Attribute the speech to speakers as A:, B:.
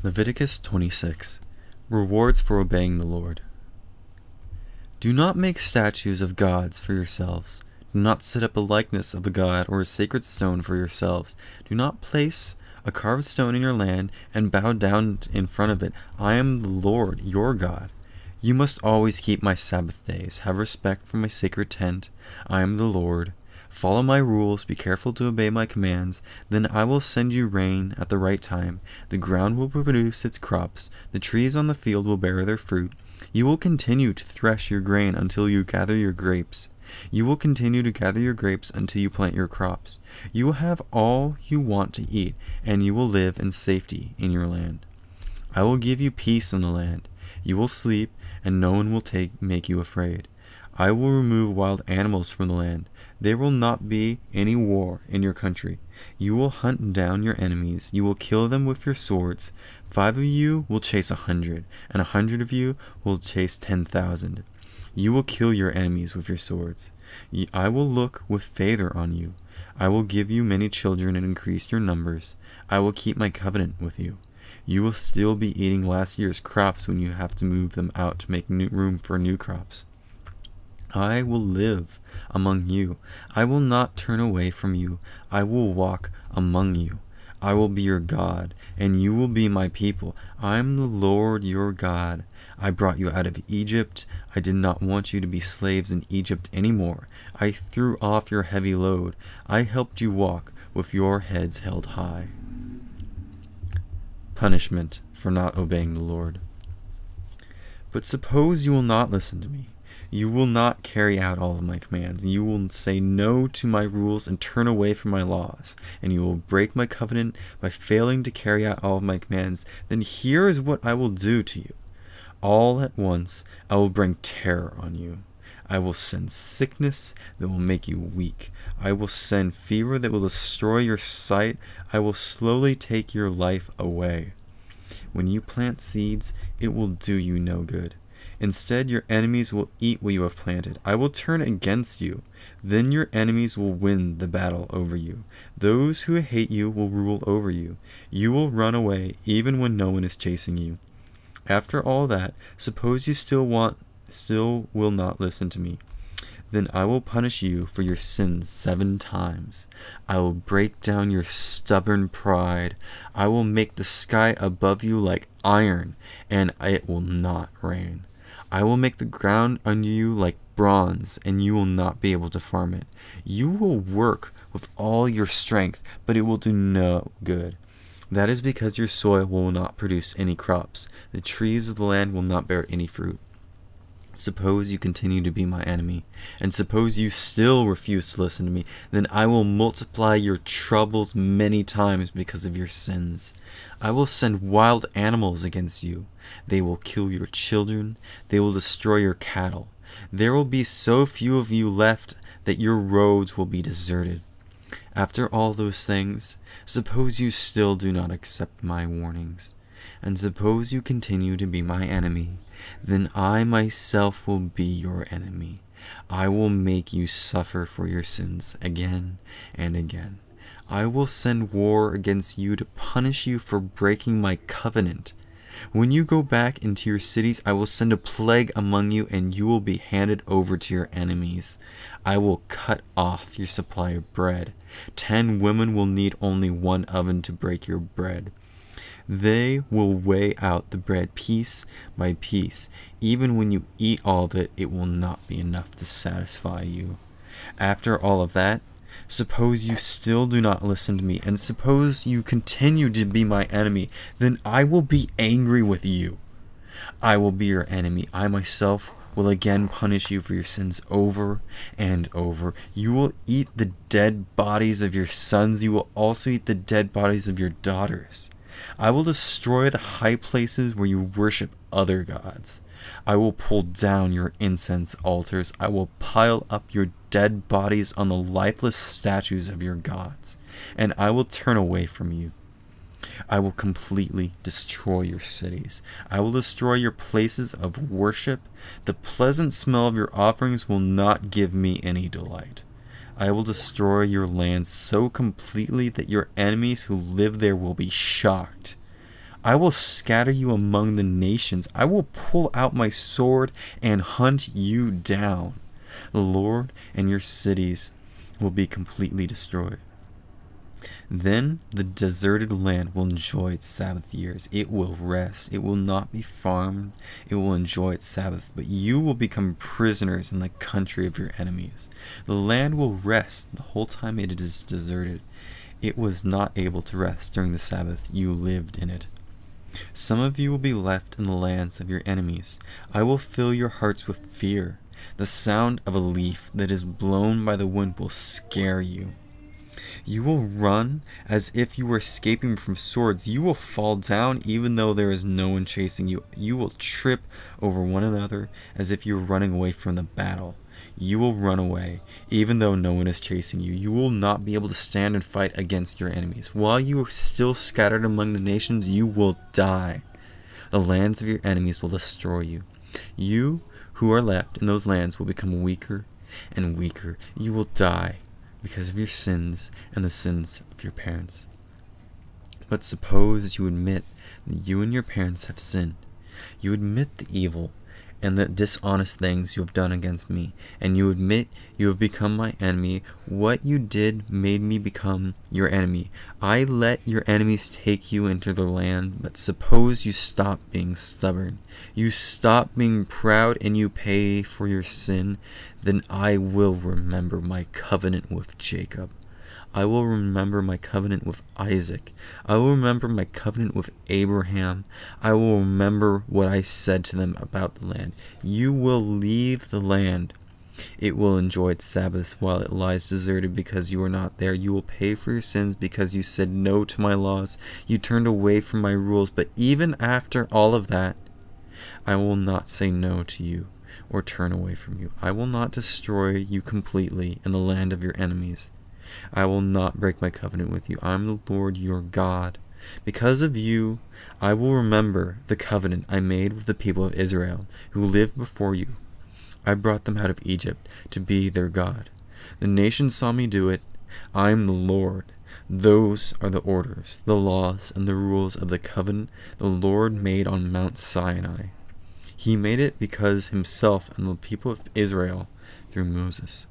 A: Leviticus 26. Rewards for obeying the Lord. Do not make statues of gods for yourselves. Do not set up a likeness of a god or a sacred stone for yourselves. Do not place a carved stone in your land and bow down in front of it. I am the Lord, your God. You must always keep my Sabbath days. Have respect for my sacred tent. I am the Lord. Follow my rules, be careful to obey my commands. Then I will send you rain at the right time. The ground will produce its crops. The trees on the field will bear their fruit. You will continue to thresh your grain until you gather your grapes. You will continue to gather your grapes until you plant your crops. You will have all you want to eat, and you will live in safety in your land. I will give you peace in the land. You will sleep, and no one will make you afraid. I will remove wild animals from the land. There will not be any war in your country. You will hunt down your enemies. You will kill them with your swords. 5 of you will chase 100, and 100 of you will chase 10,000. You will kill your enemies with your swords. I will look with favor on you. I will give you many children and increase your numbers. I will keep my covenant with you. You will still be eating last year's crops when you have to move them out to make room for new crops. I will live among you. I will not turn away from you. I will walk among you. I will be your God, and you will be my people. I am the Lord your God. I brought you out of Egypt. I did not want you to be slaves in Egypt anymore. I threw off your heavy load. I helped you walk with your heads held high. Punishment for not obeying the Lord. But suppose you will not listen to me. You will not carry out all of my commands. You will say no to my rules and turn away from my laws. And you will break my covenant by failing to carry out all of my commands. Then here is what I will do to you. All at once I will bring terror on you. I will send sickness that will make you weak. I will send fever that will destroy your sight. I will slowly take your life away. When you plant seeds, it will do you no good. Instead, your enemies will eat what you have planted. I will turn against you. Then your enemies will win the battle over you. Those who hate you will rule over you. You will run away even when no one is chasing you. After all that, suppose you still will not listen to me. Then I will punish you for your sins 7 times. I will break down your stubborn pride. I will make the sky above you like iron, and it will not rain. I will make the ground under you like bronze, and you will not be able to farm it. You will work with all your strength, but it will do no good. That is because your soil will not produce any crops. The trees of the land will not bear any fruit. Suppose you continue to be my enemy, and suppose you still refuse to listen to me, then I will multiply your troubles many times because of your sins. I will send wild animals against you. They will kill your children. They will destroy your cattle. There will be so few of you left that your roads will be deserted. After all those things, suppose you still do not accept my warnings, and suppose you continue to be my enemy, then I myself will be your enemy. I will make you suffer for your sins again and again. I will send war against you to punish you for breaking my covenant. When you go back into your cities, I will send a plague among you, and you will be handed over to your enemies. I will cut off your supply of bread. 10 women will need only 1 oven to break your bread. They will weigh out the bread piece by piece. Even when you eat all of it, it will not be enough to satisfy you. After all of that, suppose you still do not listen to me, and suppose you continue to be my enemy, then I will be angry with you. I will be your enemy. I myself will again punish you for your sins over and over. You will eat the dead bodies of your sons. You will also eat the dead bodies of your daughters. I will destroy the high places where you worship other gods. I will pull down your incense altars. I will pile up your dead bodies on the lifeless statues of your gods, and I will turn away from you. I will completely destroy your cities. I will destroy your places of worship. The pleasant smell of your offerings will not give me any delight. I will destroy your land so completely that your enemies who live there will be shocked. I will scatter you among the nations. I will pull out my sword and hunt you down. The Lord and your cities will be completely destroyed. Then the deserted land will enjoy its Sabbath years. It will rest. It will not be farmed. It will enjoy its Sabbath. But you will become prisoners in the country of your enemies. The land will rest the whole time it is deserted. It was not able to rest during the Sabbath. You lived in it. Some of you will be left in the lands of your enemies. I will fill your hearts with fear. The sound of a leaf that is blown by the wind will scare you. You will run as if you were escaping from swords. You will fall down even though there is no one chasing you. You will trip over one another as if you were running away from the battle. You will run away even though no one is chasing you. You will not be able to stand and fight against your enemies. While you are still scattered among the nations, you will die. The lands of your enemies will destroy you. You who are left in those lands will become weaker and weaker. You will die because of your sins and the sins of your parents. But suppose you admit that you and your parents have sinned. You admit the evil and the dishonest things you have done against me, and you admit you have become my enemy. What you did made me become your enemy. I let your enemies take you into the land, but suppose you stop being stubborn. You stop being proud and you pay for your sin, then I will remember my covenant with Jacob. I will remember my covenant with Isaac. I will remember my covenant with Abraham. I will remember what I said to them about the land. You will leave the land. It will enjoy its Sabbaths while it lies deserted because you are not there. You will pay for your sins because you said no to my laws. You turned away from my rules. But even after all of that, I will not say no to you or turn away from you. I will not destroy you completely in the land of your enemies. I will not break my covenant with you. I am the Lord your God. Because of you, I will remember the covenant I made with the people of Israel who lived before you. I brought them out of Egypt to be their God. The nations saw me do it. I am the Lord. Those are the orders, the laws, and the rules of the covenant the Lord made on Mount Sinai. He made it because himself and the people of Israel through Moses.